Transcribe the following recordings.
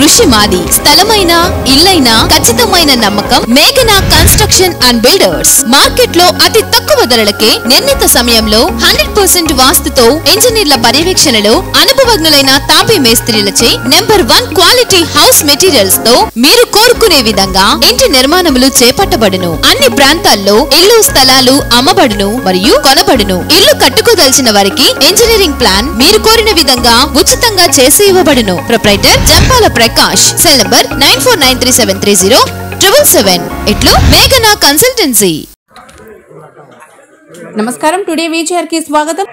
కృషి మాది. స్థలమైన ఇల్లైనా ఖచ్చితమైన నమ్మకం మేఘనా కన్స్ట్రక్షన్ అండ్ బిల్డర్స్. మార్కెట్ లో అతి తక్కువ ధరలకే నిర్ణీత సమయంలో 100% వాస్తుతో ఇంజనీర్ల పర్యవేక్షణలో అనుభవజ్ఞులైన తాపీ మేస్త్రీలచే నెంబర్ 1 క్వాలిటీ హౌస్ మెటీరియల్స్ తో మీరు కోరుకునే విధంగా ఇంటి నిర్మాణములు చేపట్టబడును. అన్ని ప్రాంతాల్లో ఇల్లు స్థలాలు అమ్మబడును మరియు కొనబడును. ఇల్లు కట్టుకోదలిచిన వారికి ఇంజనీరింగ్ ప్లాన్ మీరు కోరిన విధంగా ఉచితంగా చేసి ఇవ్వబడును. Proprietor Jampala Prakash. Cell number 9493307777. ఇట్లు మేఘనా కన్సల్టెన్సీ. నమస్కారం. టుడే వీచర్ కి స్వాగతం.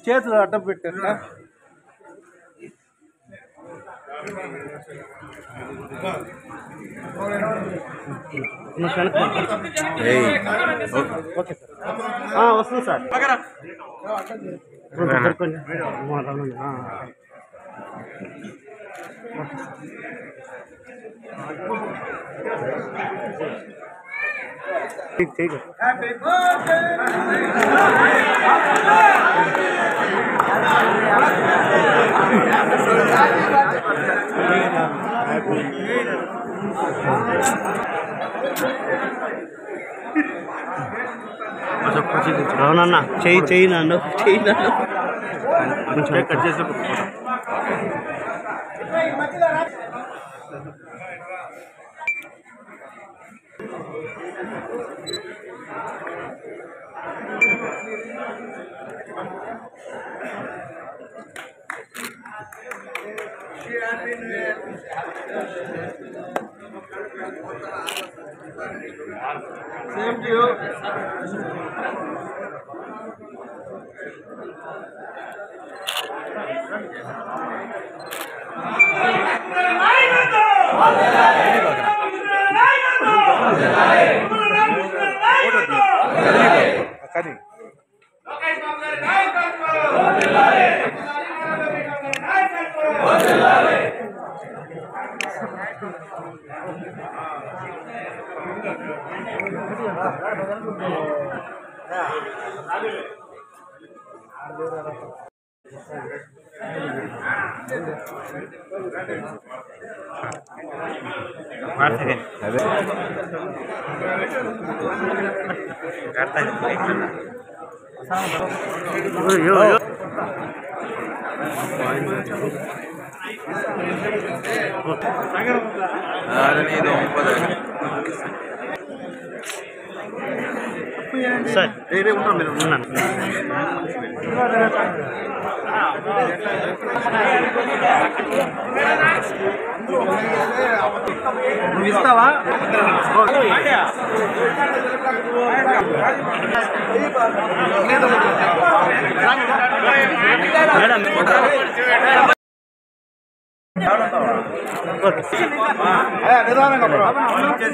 చేతులు అడ్డం పెట్టా వస్తుంది సార్. ठीक है. Happy birthday. అవునన్నా చెయ్యి నన్ను కొంచెం కట్ చేసి Same to you. సార్ వేరే ఉన్నాను మీరు ఉన్నాను నువ్వు ఇస్తావా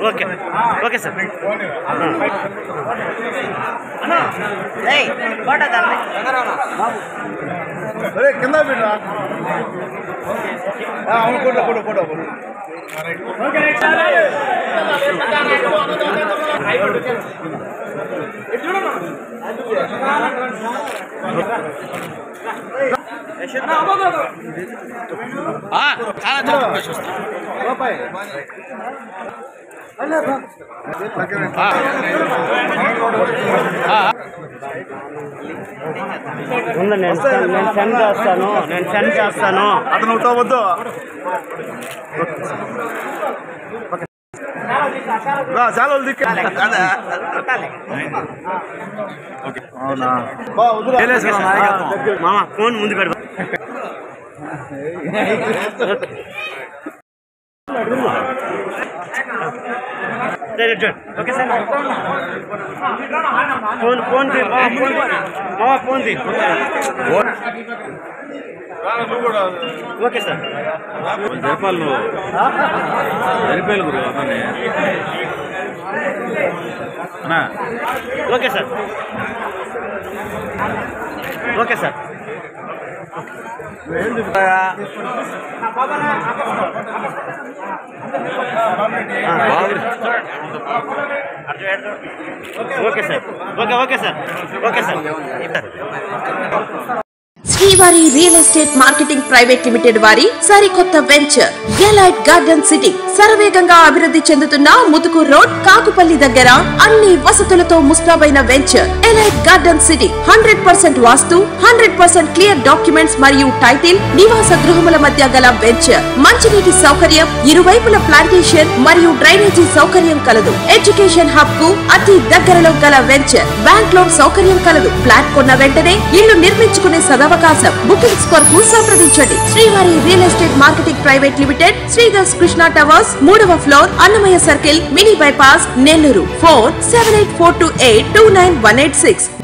ఓకే ఓకే సార్ కింద పెట్టా అవును ఫోటో ఫోటో ఫోటో నేను సెండ్ చేస్తాను అతను అవుతావద్దు చాలా మామ ఫోన్ ముందు పెడతా okay sir phone okay sir జరిపాలి గురు అతన్ని okay sir okay sir okay sir okay sir okay sir Srivari real estate marketing private limited వారి సరికొత్త వెంచర్ ఎలైట్ గార్డెన్ సిటీ శరవేగంగా అభివృద్ధి చెందుతున్న ముతుకూరు రోడ్ కాకుపల్లి దగ్గర అన్ని వసతులతో ముస్తాబైన వెంచర్ ఎలైట్ గార్డెన్ సిటీ 100% వాస్తు 100% క్లియర్ డాక్యుమెంట్స్ మరియు టైటిల్ నివాస గృహముల మధ్య గల వెంచర్ మంచినీటి సౌకర్యం ఇరువైపుల ప్లాంటేషన్ మరియు డ్రైనేజీ సౌకర్యం కలదు ఎడ్యుకేషన్ హబ్ కు అతి దగ్గరలో గల వెంచర్ బ్యాంక్ లోన్ సౌకర్యం కలదు ఫ్లాట్ కొన్న వెంటనే ఇల్లు నిర్మించుకునే సదవకాశం బుకింగ్స్ కొరకు సంప్రదించండి Srivari real estate marketing private limited Sridhar's Krishna towers 3వ floor Annamayya circle mini bypass Nellore. Phone 7842829186.